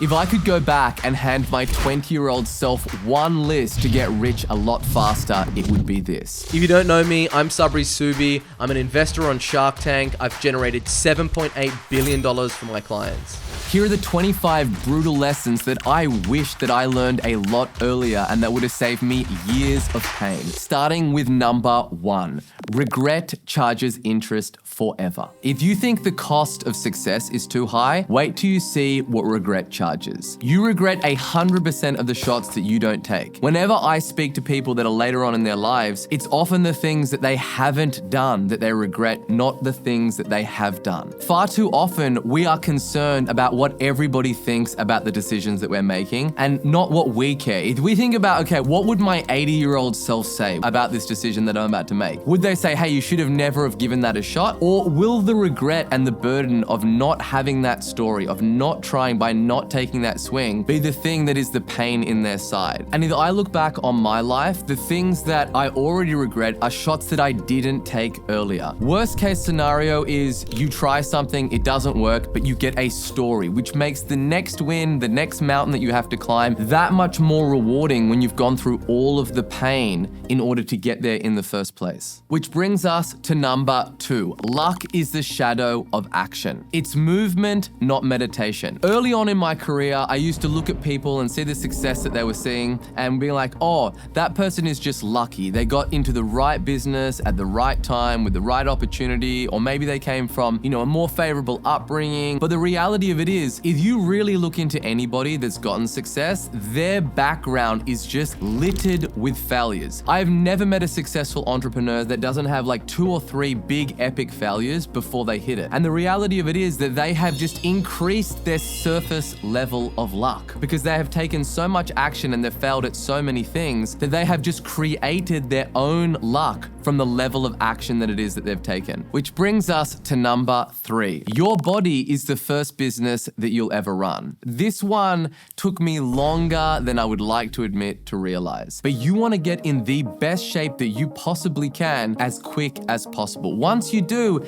If I could go back and hand my 20-year-old self one list to get rich a lot faster, it would be this. If you don't know me, I'm Sabri Subi. I'm an investor on Shark Tank. I've generated $7.8 billion for my clients. Here are the 25 brutal lessons that I wish that I learned a lot earlier and that would have saved me years of pain. Starting with number 1, regret charges interest forever. If you think the cost of success is too high, wait till you see what regret charges. You regret 100% of the shots that you don't take. Whenever I speak to people that are later on in their lives, it's often the things that they haven't done that they regret, not the things that they have done. Far too often, we are concerned about what everybody thinks about the decisions that we're making and not what we care. If we think about, okay, what would my 80-year-old self say about this decision that I'm about to make? Would they say, hey, you should have never have given that a shot? Or will the regret and the burden of not having that story, of not trying, by not taking that swing, be the thing that is the pain in their side? And if I look back on my life, the things that I already regret are shots that I didn't take earlier. Worst case scenario is you try something, it doesn't work, but you get a story, which makes the next win, the next mountain that you have to climb, that much more rewarding when you've gone through all of the pain in order to get there in the first place. Which brings us to number 2. Luck is the shadow of action. It's movement, not meditation. Early on in my career, I used to look at people and see the success that they were seeing and be like, oh, that person is just lucky. They got into the right business at the right time with the right opportunity, or maybe they came from, a more favorable upbringing. But the reality of it is, if you really look into anybody that's gotten success, their background is just littered with failures. I've never met a successful entrepreneur that doesn't have like 2 or 3 big epic failures before they hit it. And the reality of it is that they have just increased their surface level of luck because they have taken so much action and they've failed at so many things that they have just created their own luck from the level of action that it is that they've taken. Which brings us to number 3. Your body is the first business that you'll ever run. This one took me longer than I would like to admit to realize. But you want to get in the best shape that you possibly can as quick as possible. Once you do,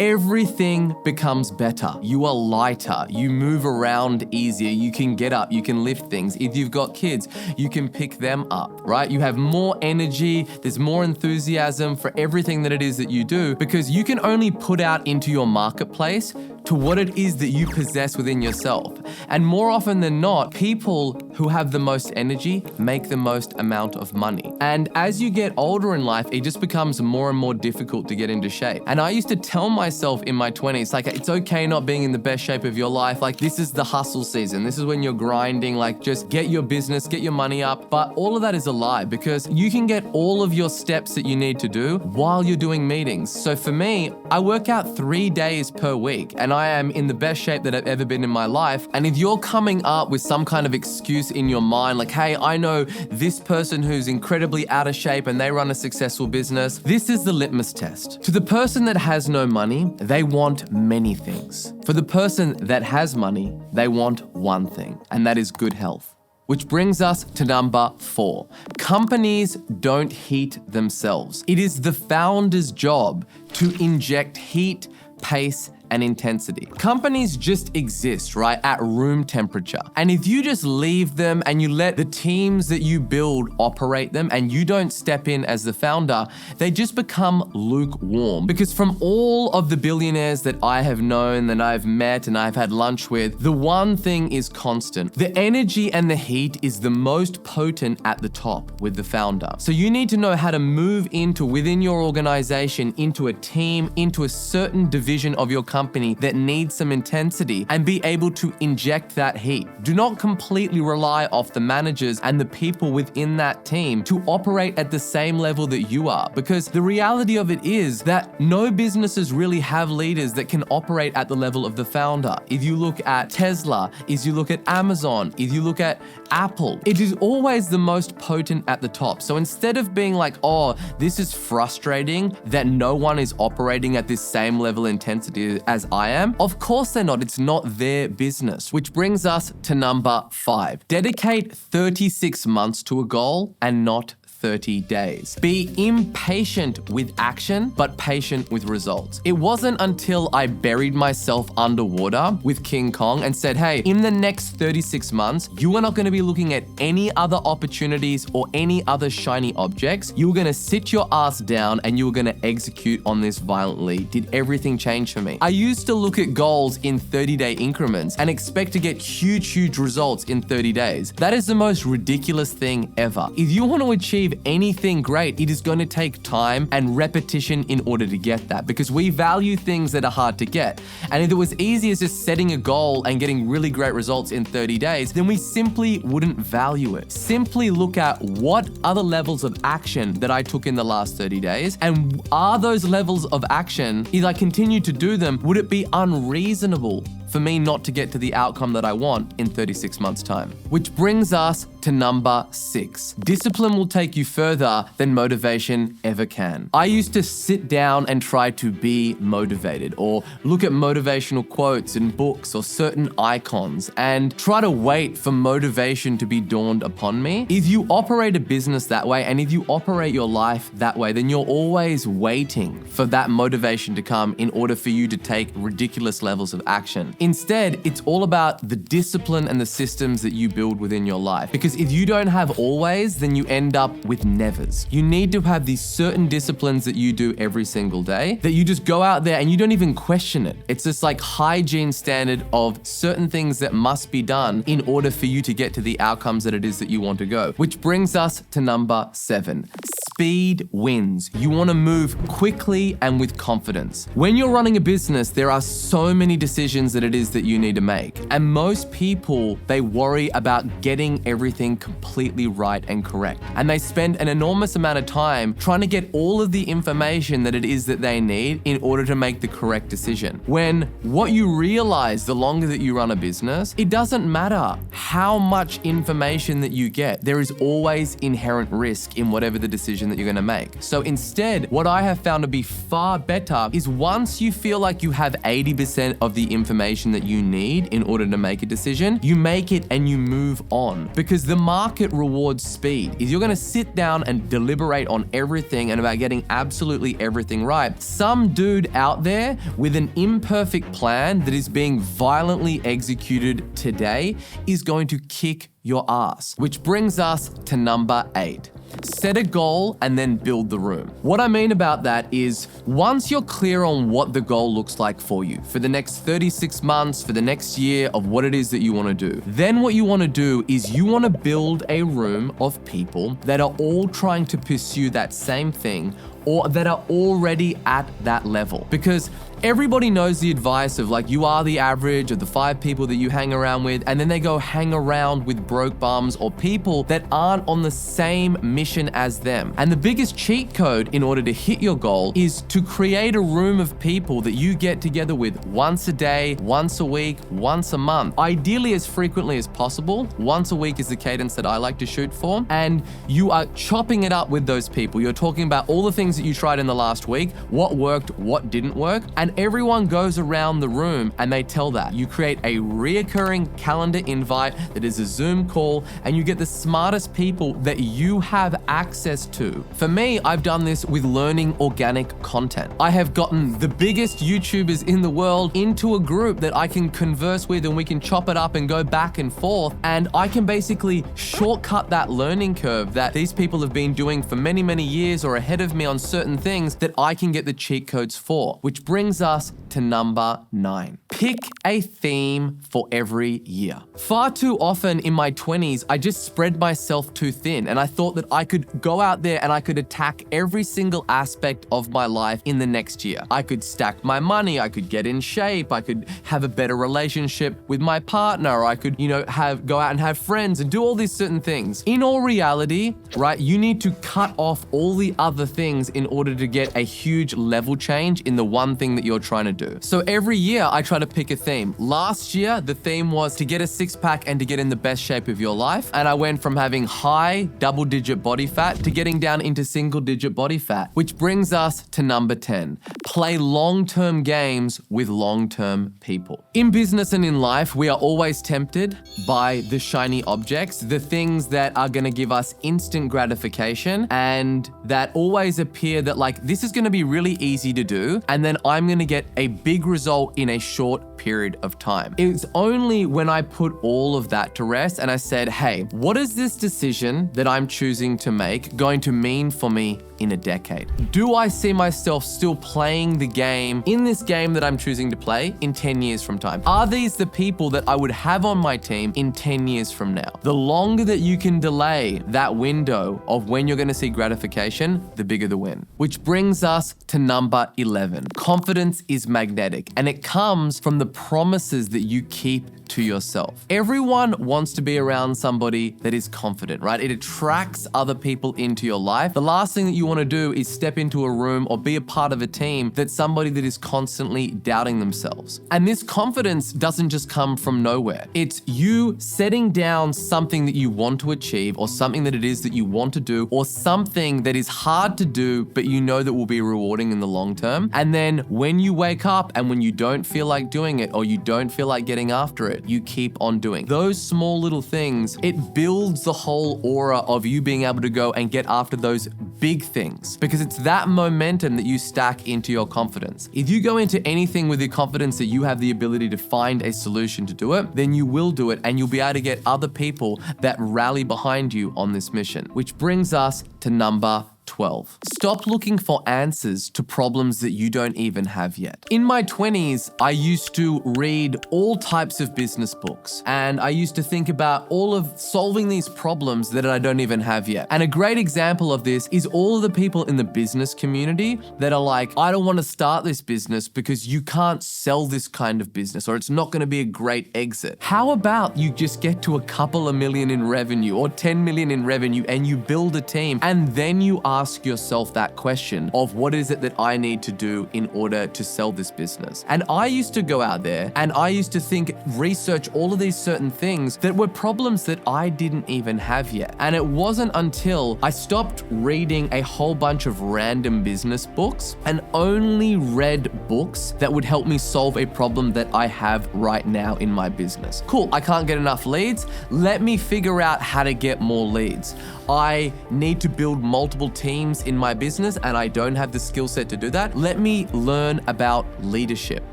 everything becomes better. You are lighter, you move around easier, you can get up, you can lift things. If you've got kids, you can pick them up, right? You have more energy, there's more enthusiasm for everything that it is that you do because you can only put out into your marketplace to what it is that you possess within yourself. And more often than not, people who have the most energy make the most amount of money. And as you get older in life, it just becomes more and more difficult to get into shape. And I used to tell myself in my 20s, like, it's okay not being in the best shape of your life. Like, this is the hustle season. This is when you're grinding, like, just get your business, get your money up. But all of that is a lie because you can get all of your steps that you need to do while you're doing meetings. So for me, I work out 3 days per week and I am in the best shape that I've ever been in my life. And if you're coming up with some kind of excuse in your mind, like, hey, I know this person who's incredibly out of shape and they run a successful business, this is the litmus test. To the person that has no money, they want many things. For the person that has money, they want one thing, and that is good health. Which brings us to number 4. Companies don't heat themselves. It is the founder's job to inject heat, pace, and intensity. Companies just exist, right, at room temperature. And if you just leave them and you let the teams that you build operate them and you don't step in as the founder, they just become lukewarm. Because from all of the billionaires that I have known, that I've met and I've had lunch with, the one thing is constant. The energy and the heat is the most potent at the top with the founder. So you need to know how to move into within your organization, into a team, into a certain division of your company that needs some intensity and be able to inject that heat. Do not completely rely off the managers and the people within that team to operate at the same level that you are, because the reality of it is that no businesses really have leaders that can operate at the level of the founder. If you look at Tesla, if you look at Amazon, if you look at Apple, it is always the most potent at the top. So instead of being like, oh, this is frustrating that no one is operating at this same level of intensity as I am, of course they're not. It's not their business. Which brings us to number 5. Dedicate 36 months to a goal and not 30 days. Be impatient with action, but patient with results. It wasn't until I buried myself underwater with King Kong and said, hey, in the next 36 months, you are not going to be looking at any other opportunities or any other shiny objects. You're going to sit your ass down and you're going to execute on this violently. Did everything change for me? I used to look at goals in 30-day increments and expect to get huge results in 30 days. That is the most ridiculous thing ever. If you want to achieve anything great, it is going to take time and repetition in order to get that, because we value things that are hard to get. And if it was easy as just setting a goal and getting really great results in 30 days, then we simply wouldn't value it. Simply look at what other levels of action that I took in the last 30 days, and are those levels of action, if I continue to do them, would it be unreasonable for me not to get to the outcome that I want in 36 months' time? Which brings us to number 6. Discipline will take you further than motivation ever can. I used to sit down and try to be motivated, or look at motivational quotes in books or certain icons and try to wait for motivation to be dawned upon me. If you operate a business that way, and if you operate your life that way, then you're always waiting for that motivation to come in order for you to take ridiculous levels of action. Instead, it's all about the discipline and the systems that you build within your life. Because if you don't have always, then you end up with nevers. You need to have these certain disciplines that you do every single day, that you just go out there and you don't even question it. It's this like hygiene standard of certain things that must be done in order for you to get to the outcomes that it is that you want to go. Which brings us to number 7. Speed wins. You want to move quickly and with confidence. When you're running a business, there are so many decisions that it is that you need to make. And most people, they worry about getting everything completely right and correct. And they spend an enormous amount of time trying to get all of the information that it is that they need in order to make the correct decision. When what you realize the longer that you run a business, it doesn't matter how much information that you get. There is always inherent risk in whatever the decision that you're going to make. So instead, what I have found to be far better is once you feel like you have 80% of the information that you need in order to make a decision, you make it and you move on, because the market rewards speed. If you're going to sit down and deliberate on everything and about getting absolutely everything right, some dude out there with an imperfect plan that is being violently executed today is going to kick your ass. Which brings us to number 8. Set a goal and then build the room. What I mean about that is once you're clear on what the goal looks like for you for the next 36 months, for the next year of what it is that you want to do, then what you want to do is you want to build a room of people that are all trying to pursue that same thing, or that are already at that level. Because everybody knows the advice of like, you are the average of the 5 people that you hang around with, and then they go hang around with broke bums or people that aren't on the same mission as them. And the biggest cheat code in order to hit your goal is to create a room of people that you get together with once a day, once a week, once a month. Ideally as frequently as possible. Once a week is the cadence that I like to shoot for. And you are chopping it up with those people. You're talking about all the things that you tried in the last week, what worked, what didn't work, and everyone goes around the room and they tell that. You create a reoccurring calendar invite that is a Zoom call, and you get the smartest people that you have access to. For me, I've done this with learning organic content. I have gotten the biggest YouTubers in the world into a group that I can converse with, and we can chop it up and go back and forth, and I can basically shortcut that learning curve that these people have been doing for many, many years or ahead of me on certain things that I can get the cheat codes for. Which brings us to number 9. Pick a theme for every year. Far too often in my 20s, I just spread myself too thin, and I thought that I could go out there and I could attack every single aspect of my life in the next year. I could stack my money, I could get in shape, I could have a better relationship with my partner, I could, go out and have friends and do all these certain things. In all reality, right, you need to cut off all the other things in order to get a huge level change in the one thing that you're you're trying to do. So every year I try to pick a theme. Last year, the theme was to get a six-pack and to get in the best shape of your life. And I went from having high double-digit body fat to getting down into single-digit body fat, which brings us to number 10. Play long-term games with long-term people. In business and in life, we are always tempted by the shiny objects, the things that are gonna give us instant gratification and that always appear that like, this is gonna be really easy to do, and then I'm gonna get a big result in a short period of time. It's only when I put all of that to rest and I said, hey, what is this decision that I'm choosing to make going to mean for me in a decade? Do I see myself still playing the game in this game that I'm choosing to play in 10 years from time? Are these the people that I would have on my team in 10 years from now? The longer that you can delay that window of when you're gonna see gratification, the bigger the win. Which brings us to number 11. Confidence is magnetic, and it comes from the promises that you keep to yourself. Everyone wants to be around somebody that is confident, right? It attracts other people into your life. The last thing that you want to do is step into a room or be a part of a team that's somebody that is constantly doubting themselves. And this confidence doesn't just come from nowhere. It's you setting down something that you want to achieve or something that it is that you want to do or something that is hard to do, but you know that will be rewarding in the long term. And then when you wake up and when you don't feel like doing it or you don't feel like getting after it, you keep on doing. Those small little things, it builds the whole aura of you being able to go and get after those big things because it's that momentum that you stack into your confidence. If you go into anything with the confidence that you have the ability to find a solution to do it, then you will do it and you'll be able to get other people that rally behind you on this mission. Which brings us to number 12. Stop looking for answers to problems that you don't even have yet. In my 20s, I used to read all types of business books and I used to think about all of solving these problems that I don't even have yet. And a great example of this is all of the people in the business community that are like, I don't want to start this business because you can't sell this kind of business or it's not going to be a great exit. How about you just get to a couple of million in revenue or 10 million in revenue and you build a team and then you ask yourself that question of what is it that I need to do in order to sell this business? And I used to go out there and I used to research all of these certain things that were problems that I didn't even have yet. And it wasn't until I stopped reading a whole bunch of random business books and only read books that would help me solve a problem that I have right now in my business. Cool, I can't get enough leads. Let me figure out how to get more leads. I need to build multiple teams in my business and I don't have the skill set to do that. Let me learn about leadership,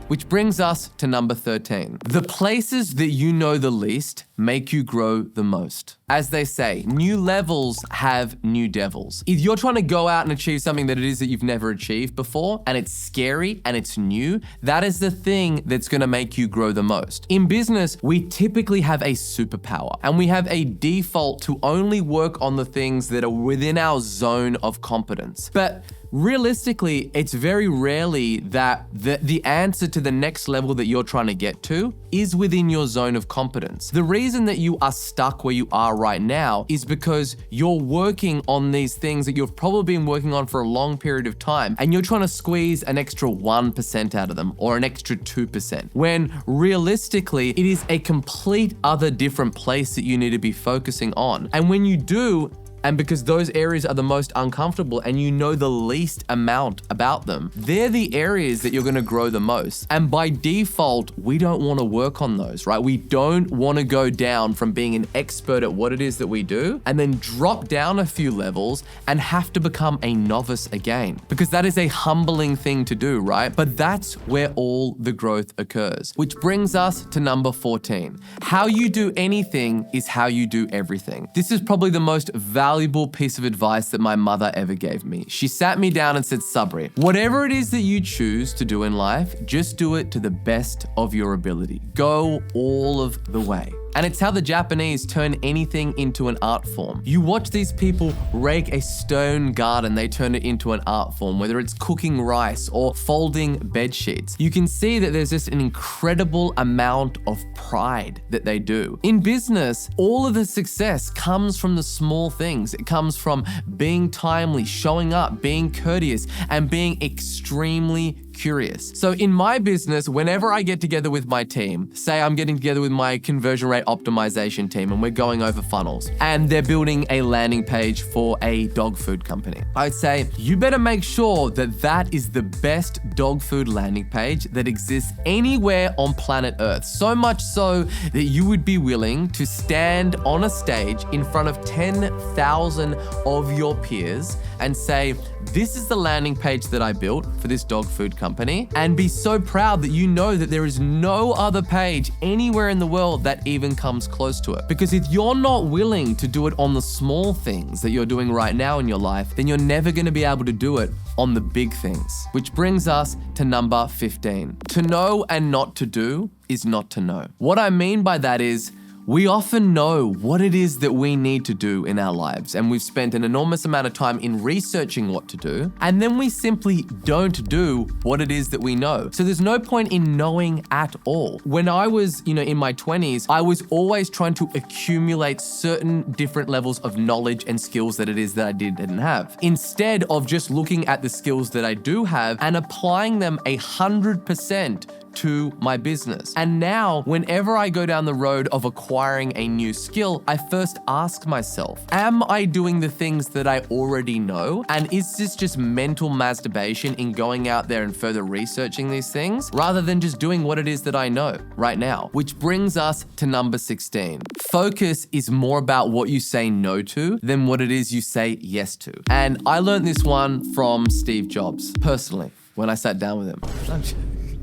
which brings us to number 13. The places that you know the least make you grow the most. As they say, new levels have new devils. If you're trying to go out and achieve something that it is that you've never achieved before, and it's scary and it's new, that is the thing that's gonna make you grow the most. In business, we typically have a superpower and we have a default to only work on the things that are within our zone of competence. But realistically, it's very rarely that the answer to the next level that you're trying to get to is within your zone of competence. The reason that you are stuck where you are right now is because you're working on these things that you've probably been working on for a long period of time, and you're trying to squeeze an extra 1% out of them or an extra 2%, when realistically, it is a complete other different place that you need to be focusing on. And when you do, and because those areas are the most uncomfortable and you know the least amount about them, they're the areas that you're gonna grow the most. And by default, we don't wanna work on those, right? We don't wanna go down from being an expert at what it is that we do and then drop down a few levels and have to become a novice again. Because that is a humbling thing to do, right? But that's where all the growth occurs. Which brings us to number 14. How you do anything is how you do everything. This is probably the most valuable piece of advice that my mother ever gave me. She sat me down and said, Sabri, whatever it is that you choose to do in life, just do it to the best of your ability. Go all of the way. And it's how the Japanese turn anything into an art form. You watch these people rake a stone garden, they turn it into an art form, whether it's cooking rice or folding bed sheets. You can see that there's just an incredible amount of pride that they do. In business, all of the success comes from the small things. It comes from being timely, showing up, being courteous, and being extremely curious. So in my business, whenever I get together with my team, say I'm getting together with my conversion rate optimization team and we're going over funnels and they're building a landing page for a dog food company, I'd say, you better make sure that that is the best dog food landing page that exists anywhere on planet Earth. So much so that you would be willing to stand on a stage in front of 10,000 of your peers and say, this is the landing page that I built for this dog food company, and be so proud that you know that there is no other page anywhere in the world that even comes close to it. Because if you're not willing to do it on the small things that you're doing right now in your life, then you're never going to be able to do it on the big things. Which brings us to number 15. To know and not to do is not to know. What I mean by that is, we often know what it is that we need to do in our lives, and we've spent an enormous amount of time in researching what to do, and then we simply don't do what it is that we know. So there's no point in knowing at all. When I was, in my 20s, I was always trying to accumulate certain different levels of knowledge and skills that it is that I didn't have, instead of just looking at the skills that I do have and applying them 100% to my business. And now, whenever I go down the road of acquiring a new skill, I first ask myself, am I doing the things that I already know? And is this just mental masturbation in going out there and further researching these things, rather than just doing what it is that I know right now? Which brings us to number 16. Focus is more about what you say no to than what it is you say yes to. And I learned this one from Steve Jobs, personally, when I sat down with him.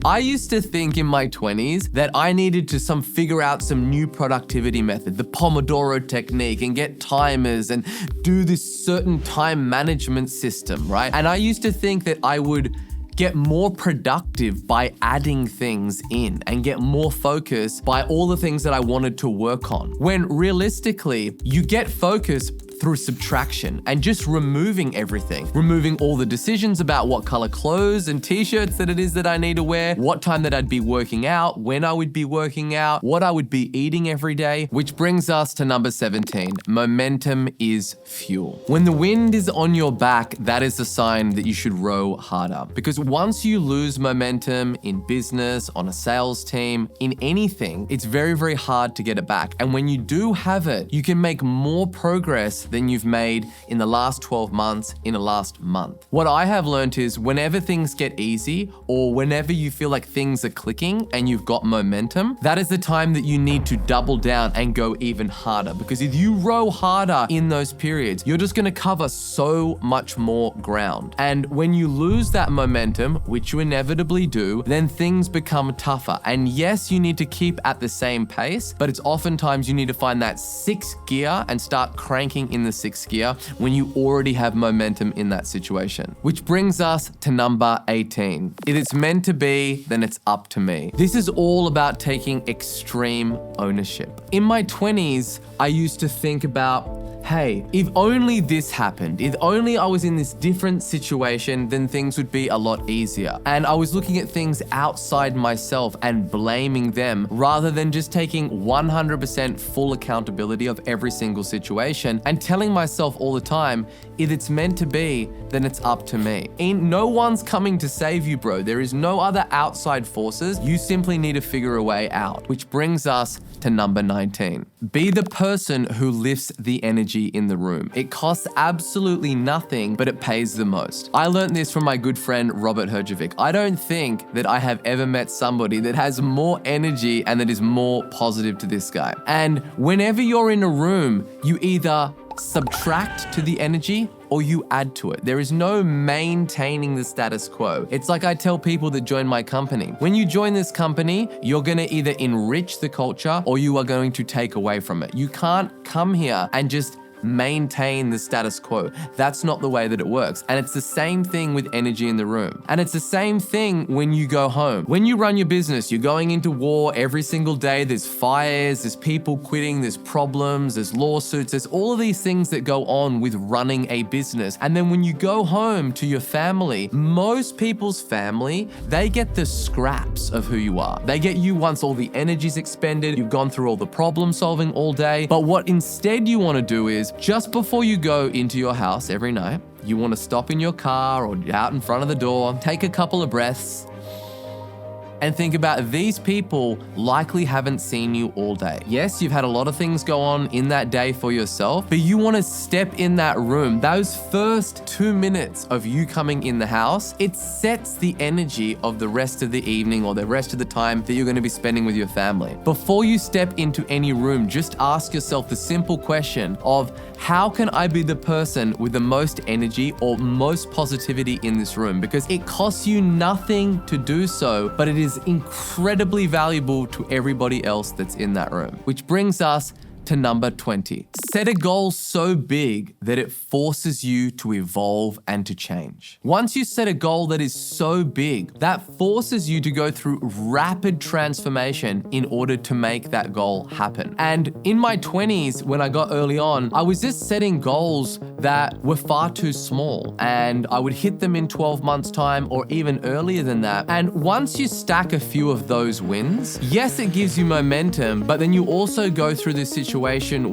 I used to think in my 20s that I needed to figure out some new productivity method, the Pomodoro technique, and get timers and do this certain time management system, right? And I used to think that I would get more productive by adding things in and get more focus by all the things that I wanted to work on. When realistically, you get focus through subtraction and just removing everything. Removing all the decisions about what color clothes and t-shirts that it is that I need to wear, what time that I'd be working out, when I would be working out, what I would be eating every day. Which brings us to number 17. Momentum is fuel. When the wind is on your back, that is a sign that you should row harder. Because once you lose momentum in business, on a sales team, in anything, it's very, very hard to get it back. And when you do have it, you can make more progress than you've made in the last 12 months, in the last month. What I have learned is whenever things get easy, or whenever you feel like things are clicking and you've got momentum, that is the time that you need to double down and go even harder. Because if you row harder in those periods, you're just gonna cover so much more ground. And when you lose that momentum, which you inevitably do, then things become tougher. And yes, you need to keep at the same pace, but it's oftentimes you need to find that sixth gear and start cranking in the sixth gear when you already have momentum in that situation. Which brings us to number 18. If it's meant to be, then it's up to me. This is all about taking extreme ownership. In my 20s, I used to think about, hey, if only this happened, if only I was in this different situation, then things would be a lot easier. And I was looking at things outside myself and blaming them rather than just taking 100% full accountability of every single situation and telling myself all the time, if it's meant to be, then it's up to me. No one's coming to save you, bro. There is no other outside forces. You simply need to figure a way out. Which brings us to number 19. Be the person who lifts the energy in the room. It costs absolutely nothing, but it pays the most. I learned this from my good friend, Robert Herjavec. I don't think that I have ever met somebody that has more energy and that is more positive to this guy. And whenever you're in a room, you either subtract to the energy or you add to it. There is no maintaining the status quo. It's like I tell people that join my company. When you join this company, you're gonna either enrich the culture or you are going to take away from it. You can't come here and just maintain the status quo. That's not the way that it works. And it's the same thing with energy in the room. And it's the same thing when you go home. When you run your business, you're going into war every single day. There's fires, there's people quitting, there's problems, there's lawsuits, there's all of these things that go on with running a business. And then when you go home to your family, most people's family, they get the scraps of who you are. They get you once all the energy's expended, you've gone through all the problem solving all day. But what instead you want to do is, just before you go into your house every night, you want to stop in your car or out in front of the door, take a couple of breaths, and think about these people likely haven't seen you all day. Yes, you've had a lot of things go on in that day for yourself, but you want to step in that room. Those first 2 minutes of you coming in the house, it sets the energy of the rest of the evening or the rest of the time that you're going to be spending with your family. Before you step into any room, just ask yourself the simple question of, how can I be the person with the most energy or most positivity in this room? Because it costs you nothing to do so, but it is incredibly valuable to everybody else that's in that room. Which brings us to number 20. Set a goal so big that it forces you to evolve and to change. Once you set a goal that is so big, that forces you to go through rapid transformation in order to make that goal happen. And in my 20s, when I got early on, I was just setting goals that were far too small, and I would hit them in 12 months' time or even earlier than that. And once you stack a few of those wins, yes, it gives you momentum, but then you also go through this situation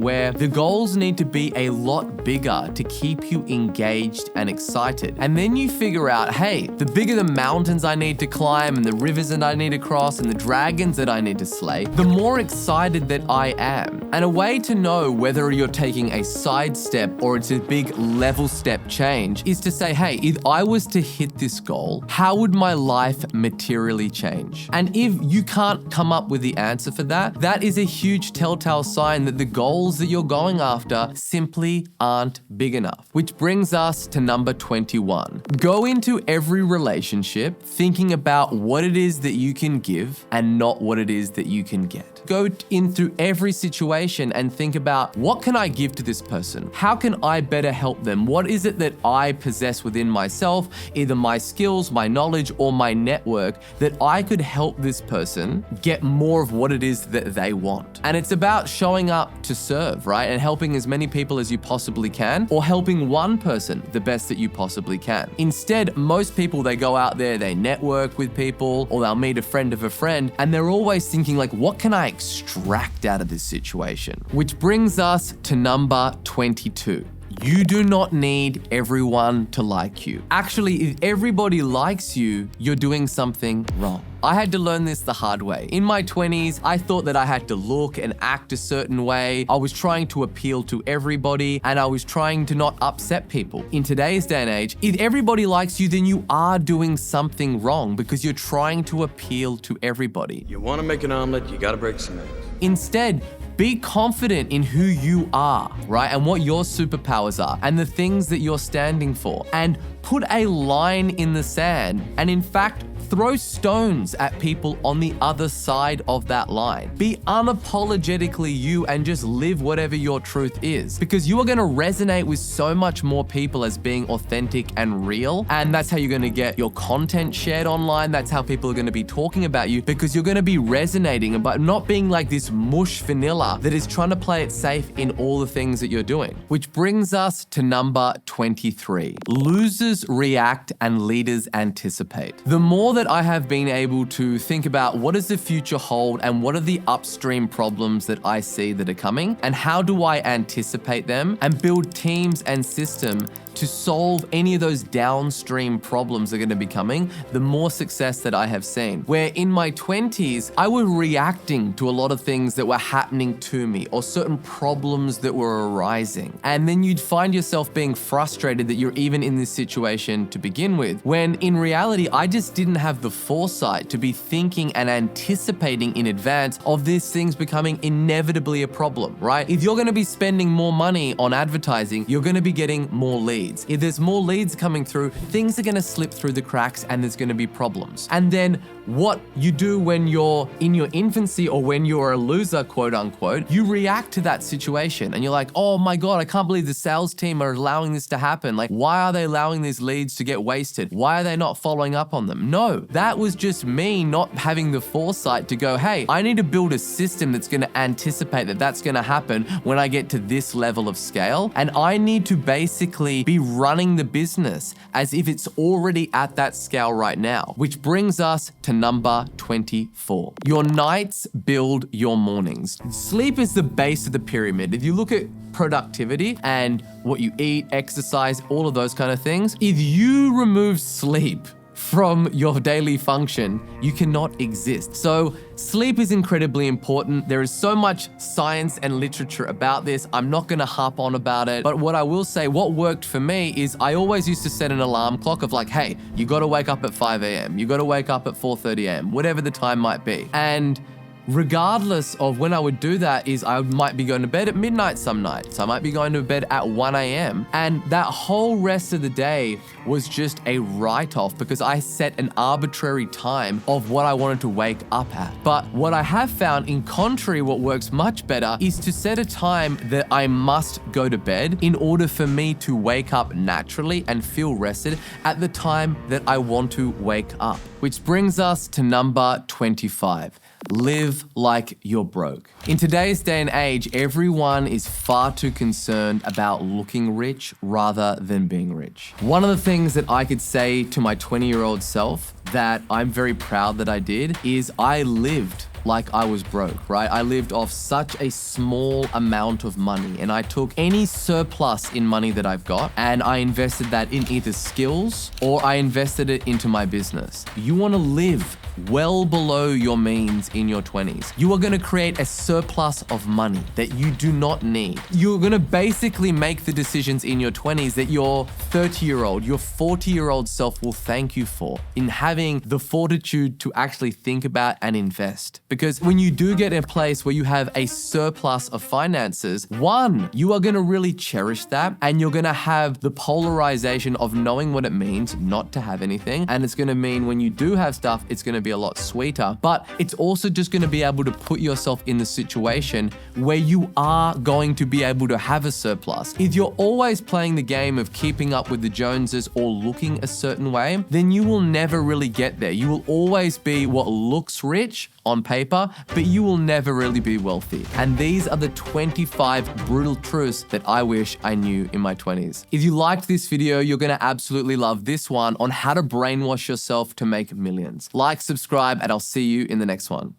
where the goals need to be a lot bigger to keep you engaged and excited. And then you figure out, hey, the bigger the mountains I need to climb and the rivers that I need to cross and the dragons that I need to slay, the more excited that I am. And a way to know whether you're taking a side step or it's a big level step change is to say, hey, if I was to hit this goal, how would my life materially change? And if you can't come up with the answer for that, that is a huge telltale sign that the goals that you're going after simply aren't big enough. Which brings us to number 21. Go into every relationship thinking about what it is that you can give and not what it is that you can get. Go in through every situation and think about, what can I give to this person? How can I better help them? What is it that I possess within myself, either my skills, my knowledge, or my network, that I could help this person get more of what it is that they want? And it's about showing up to serve, right? And helping as many people as you possibly can, or helping one person the best that you possibly can. Instead, most people, they go out there, they network with people, or they'll meet a friend of a friend, and they're always thinking like, what can I extract out of this situation? Which brings us to number 22. You do not need everyone to like you. Actually, if everybody likes you, you're doing something wrong. I had to learn this the hard way. In my 20s, I thought that I had to look and act a certain way. I was trying to appeal to everybody, and I was trying to not upset people. In today's day and age, if everybody likes you, then you are doing something wrong because you're trying to appeal to everybody. You want to make an omelet, you got to break some eggs. Instead, be confident in who you are, right? And what your superpowers are and the things that you're standing for. And put a line in the sand. And in fact, throw stones at people on the other side of that line. Be unapologetically you and just live whatever your truth is, because you are going to resonate with so much more people as being authentic and real. And that's how you're going to get your content shared online. That's how people are going to be talking about you, because you're going to be resonating, but not being like this mush vanilla that is trying to play it safe in all the things that you're doing. Which brings us to number 23. Losers react and leaders anticipate. The more that I have been able to think about what does the future hold and what are the upstream problems that I see that are coming, and how do I anticipate them and build teams and systems to solve any of those downstream problems that are going to be coming, the more success that I have seen. Where in my 20s, I was reacting to a lot of things that were happening to me or certain problems that were arising. And then you'd find yourself being frustrated that you're even in this situation to begin with. When in reality, I just didn't have the foresight to be thinking and anticipating in advance of these things becoming inevitably a problem, right? If you're going to be spending more money on advertising, you're going to be getting more leads. If there's more leads coming through, things are going to slip through the cracks and there's going to be problems. And then what you do when you're in your infancy or when you're a loser, quote unquote, you react to that situation and you're like, oh my God, I can't believe the sales team are allowing this to happen. Like, why are they allowing these leads to get wasted? Why are they not following up on them? No, that was just me not having the foresight to go, hey, I need to build a system that's going to anticipate that that's going to happen when I get to this level of scale. And I need to basically be running the business as if it's already at that scale right now. Which brings us to number 24. Your nights build your mornings. Sleep is the base of the pyramid. If you look at productivity and what you eat, exercise, all of those kind of things, if you remove sleep from your daily function, you cannot exist. So sleep is incredibly important. There is so much science and literature about this. I'm not gonna harp on about it, but what I will say, what worked for me is I always used to set an alarm clock of like, hey, you gotta wake up at 5 a.m. You gotta wake up at 4:30 a.m., whatever the time might be. And regardless of when I would do that is I might be going to bed at midnight some nights. I might be going to bed at 1 a.m. And that whole rest of the day was just a write-off because I set an arbitrary time of what I wanted to wake up at. But what I have found, in contrary, what works much better is to set a time that I must go to bed in order for me to wake up naturally and feel rested at the time that I want to wake up. Which brings us to number 25. Live like you're broke. In today's day and age, everyone is far too concerned about looking rich rather than being rich. One of the things that I could say to my 20-year-old self that I'm very proud that I did is I lived like I was broke, right? I lived off such a small amount of money, and I took any surplus in money that I've got and I invested that in either skills or I invested it into my business. You want to live well below your means in your 20s. You are going to create a surplus of money that you do not need. You're going to basically make the decisions in your 20s that your 30-year-old, your 40-year-old self will thank you for, in having the fortitude to actually think about and invest. Because when you do get in a place where you have a surplus of finances, one, you are going to really cherish that, and you're going to have the polarization of knowing what it means not to have anything. And it's going to mean when you do have stuff, it's going to be a lot sweeter, but it's also just going to be able to put yourself in the situation where you are going to be able to have a surplus. If you're always playing the game of keeping up with the Joneses or looking a certain way, then you will never really get there. You will always be what looks rich on paper, but you will never really be wealthy. And these are the 25 brutal truths that I wish I knew in my 20s. If you liked this video, you're gonna absolutely love this one on how to brainwash yourself to make millions. Like, subscribe, and I'll see you in the next one.